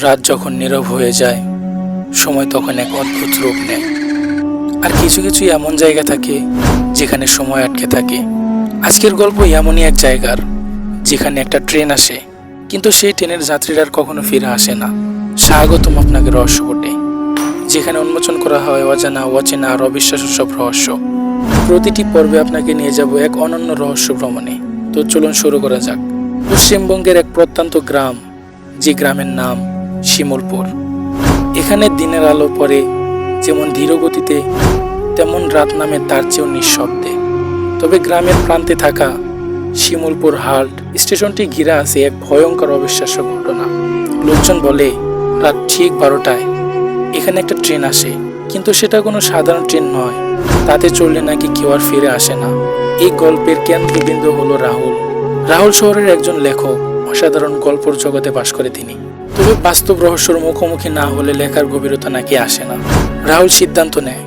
রাত যখন নীরব হয়ে যায়, সময় তখন এক অদ্ভুত রূপ নেয়। আর কিছু কিছু এমন জায়গা থাকে যেখানে সময় আটকে থাকে। আজকের গল্প এমনই এক জায়গার, যেখানে একটা ট্রেন আসে, কিন্তু সেই ট্রেনের যাত্রীরা আর কখনো ফিরে আসে না। স্বাগতম আপনাকে রহস্যপটে, যেখানে উন্মোচন করা হয় অজানা, অচেনা আর অবিশ্বাস্য সব রহস্য। প্রতিটি পর্বে আপনাকে নিয়ে যাব এক অনন্য রহস্য ভ্রমণে। তো চলুন শুরু করা যাক। পশ্চিমবঙ্গের এক প্রত্যন্ত গ্রাম, যে গ্রামের নাম শিমুলপুর। এখানে দিনের আলো পড়ে যেমন ধীর গতিতে, তেমন রাত নামে তার চেয়েও নিঃশব্দে। তবে গ্রামের প্রান্তে থাকা শিমুলপুর হাল্ট স্টেশনটি ঘিরে আছে এক ভয়ঙ্কর অবিশ্বাস্য ঘটনা। লোকজন বলে রাত ঠিক 12টায় এখানে একটা ট্রেন আসে, কিন্তু সেটা কোনো সাধারণ ট্রেন নয়। তাতে চললে নাকি কেউ আর ফিরে আসে না। এই গল্পের কেন্দ্রবিন্দু হলো রাহুল। রাহুল শহরের একজন লেখক, অসাধারণ গল্পর জগতে বাস করে তিনি। তবে বাস্তব রহস্যের মুখোমুখি না হলে লেখার গভীরতা নাকি আসে না। রাহুল সিদ্ধান্ত নেয়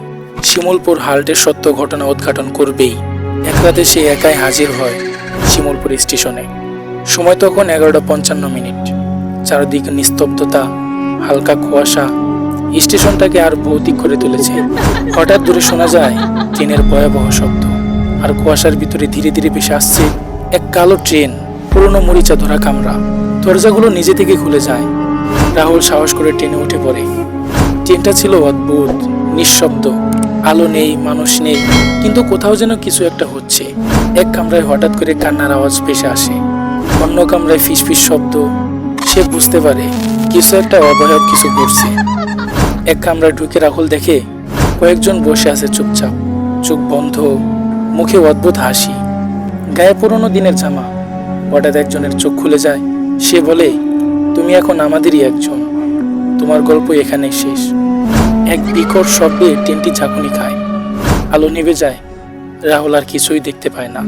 শিমুলপুর হাল্টের সত্য ঘটনা উদ্ঘাটন করবেই। এক রাতে সে একাই হাজির হয় শিমুলপুর স্টেশনে। সময় তখন 11:55। চারদিকে নিস্তব্ধতা, হালকা কুয়াশা স্টেশনটাকে আর ভৌতিক করে তুলেছে। হঠাৎ দূরে শোনা যায় ট্রেনের ভয়াবহ শব্দ, আর কুয়াশার ভিতরে ধীরে ধীরে ভেসে আসছে এক কালো ট্রেন, পুরনো মরিচা ধরা কামরা। দরজাগুলো নিজে থেকে খুলে যায়। রাহুল সাহস করে ট্রেনে উঠে পড়ে। ট্রেনটা ছিল অদ্ভুত, নিঃশব্দ, আলো নেই, মানুষ নেই, কিন্তু কোথাও যেন কিছু একটা হচ্ছে। এক কামরায় হঠাৎ করে কান্নার আওয়াজ ভেসে আসে, অন্য কামরায় ফিসফিস শব্দ। সে বুঝতে পারে কিছু একটা অবয়ব কিছু করছে। এক কামরায় ঢুকে রাহুল দেখে কয়েকজন বসে আছে চুপচাপ, চোখ বন্ধ, মুখে অদ্ভুত হাসি, গায়ে পুরনো দিনের জামা। হঠাৎ একজনের চোখ খুলে যায়। সে বলে, তুমি এখন আমাদেরই একজন, তোমার গল্প এখানেই শেষ। এক বিকট শব্দে ট্রেনটি ঝাঁকুনি খায়, আলো নিভে যায়। রাহুল আর কিছুই দেখতে পায় না।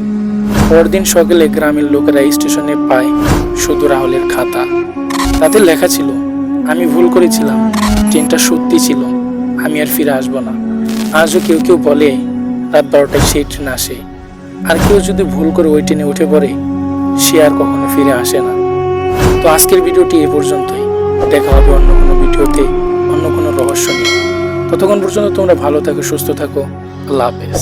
পরদিন সকালে গ্রামের লোকেরা স্টেশনে পায় শুধু রাহুলের খাতা। তাতে লেখা ছিল, আমি ভুল করেছিলাম, ট্রেনটা সত্যি ছিল, আমি আর ফিরে আসবো না। আজও কেউ কেউ বলে রাত 12টায় সেই ট্রেন আসে, আর কেউ যদি ভুল করে ওই ট্রেনে উঠে পড়ে, সে আর কখনো ফিরে আসে না। তো আজকের ভিডিওটি এ পর্যন্তই। দেখা হবে অন্য কোনো ভিডিওতে, অন্য কোনো রহস্য নিয়ে। ততক্ষণ পর্যন্ত তোমরা ভালো থাকো, সুস্থ থাকো। আল্লাহ হাফেজ।